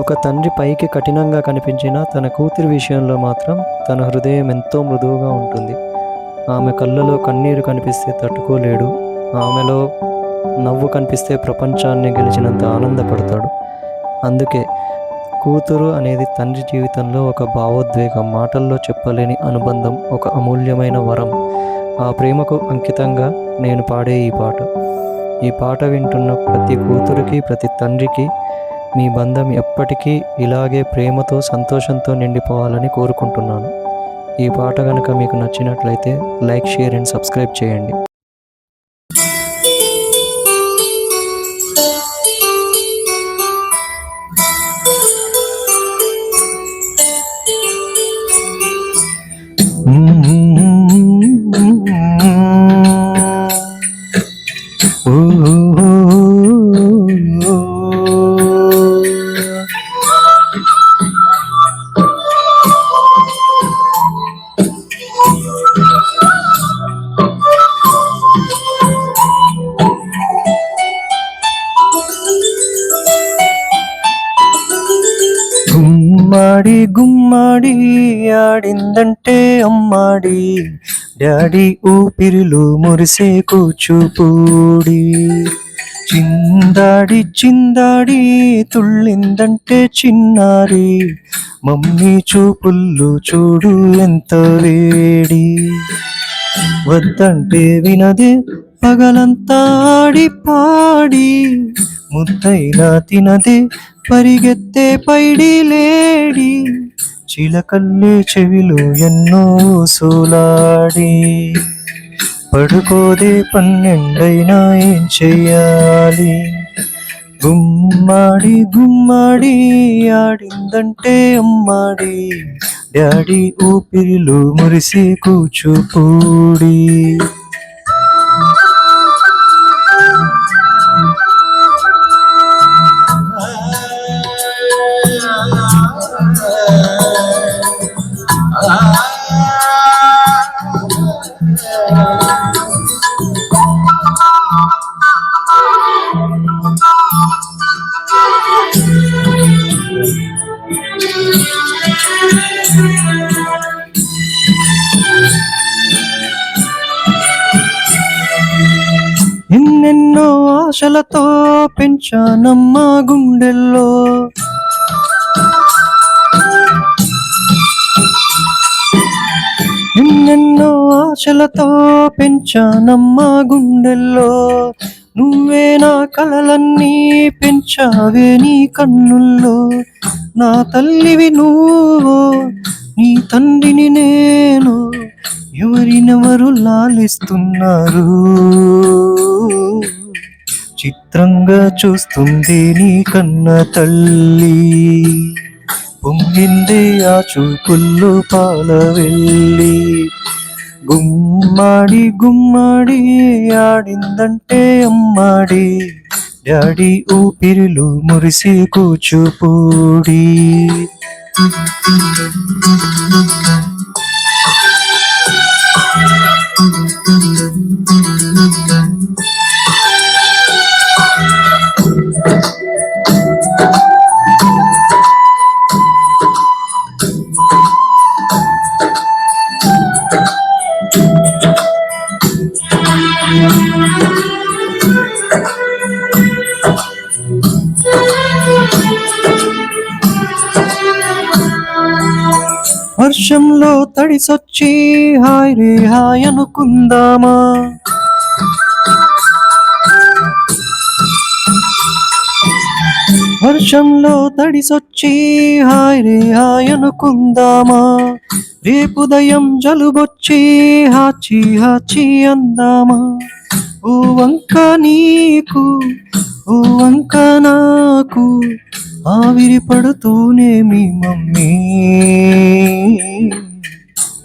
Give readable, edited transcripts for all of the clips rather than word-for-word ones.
ఒక తండ్రి పైకి కఠినంగా కనిపించినా తన కూతురి విషయంలో మాత్రం తన హృదయం ఎంతో మృదువుగా ఉంటుంది. ఆమె కళ్ళలో కన్నీరు కనిపిస్తే తట్టుకోలేడు. ఆమెలో నవ్వు కనిపిస్తే ప్రపంచాన్ని గెలిచినంత ఆనందపడతాడు. అందుకే కూతురు అనేది తండ్రి జీవితంలో ఒక భావోద్వేగం, మాటల్లో చెప్పలేని అనుబంధం, ఒక అమూల్యమైన వరం. ఆ ప్రేమకు అంకితంగా నేను పాడే ఈ పాట వింటున్న ప్రతి కూతురికి, ప్రతి తండ్రికి మీ బంధం ఎప్పటికీ ఇలాగే ప్రేమతో, సంతోషంతో నిండిపోవాలని కోరుకుంటున్నాను. ఈ పాట కనుక మీకు నచ్చినట్లయితే లైక్, షేర్ అండ్ సబ్స్క్రైబ్ చేయండి. గుమ్మాడి గుమ్మాడి ఆడిందంటే అమ్మాడి, డాడీ ఊపిరిలో మురిసే కూచిపూడి. చిందాడి చిందాడి తుళ్ళిందంటే చిన్నారి, మమ్మీ చూపుల్లో చూడు ఎంత వేడి. వద్దంటే వినదే పగలంతా ఆడి పాడి, ముద్దైనా తినదే పరిగెత్తే పైడి లేడి. చిలకల్లే చెవిలో ఎన్నో సోలాడి, పడుకోదే 12 ఏం చెయ్యాలి. గుమ్మాడి గుమ్మాడి ఆడిందంటే అమ్మాడి, డాడీ ఊపిరిలో మురిసి కూచిపూడి. ఎన్నెన్నో ఆశలతో పెంచానమ్మా గుండెల్లో, ఎన్నెన్నో ఆశలతో పెంచానమ్మా గుండెల్లో. నువ్వే నా కలలన్నీ పెంచావే నీ కన్నుల్లో. నా తల్లివి నువ్వు, నీ తండ్రిని నేను, ఎవరినెవరు లాలిస్తున్నారు. చిత్రంగా చూస్తుంది నీ కన్న తల్లి, పొంగింది ఆ చూపుల్లో పాల వెళ్ళి. గుమ్మాడి గుమ్మాడి ఆడిందంటే అమ్మాడి, డాడీ ఊపిరిలో మురిసి కూచిపూడి. వర్షంలో తడిసొచ్చి హాయ్ రే హాయ్ అనుకుందామా, వర్షంలో తడిసొచ్చి హాయ్ రే హాయ్ అనుకుందామా. రేపుదయం జలుబొచ్చి హాచి హాచి అందామా. ఓ వంక నీకు, ఓ వంక నాకు, ఆవిరి పడుతూనే మీ మమ్మీ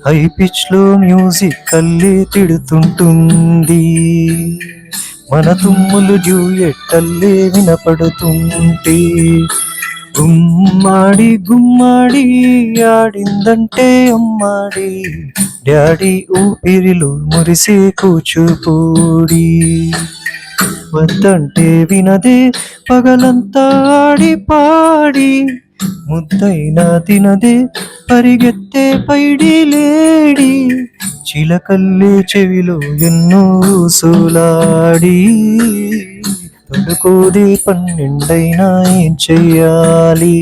హై పిచ్ లో మ్యూజిక్ కల్లే తిడుతుంటుంది. మన తుమ్ములు డ్యూయెట్టల్లే వినపడుతుంటే. గుమ్మాడి గుమ్మాడి ఆడిందంటే అమ్మాడి, డాడీ ఊపిరిలో మురిసే కూచిపూడి. వద్దంటే వినదే పగలంతా ఆడి పాడి, ముద్దైనా తినదే పరిగెత్తే పైడి లేడి, చిలకల్లే చెవిలో ఎన్నో సోలాడి, తొడుకోదే పన్నెండైనా ఏం చెయ్యాలి.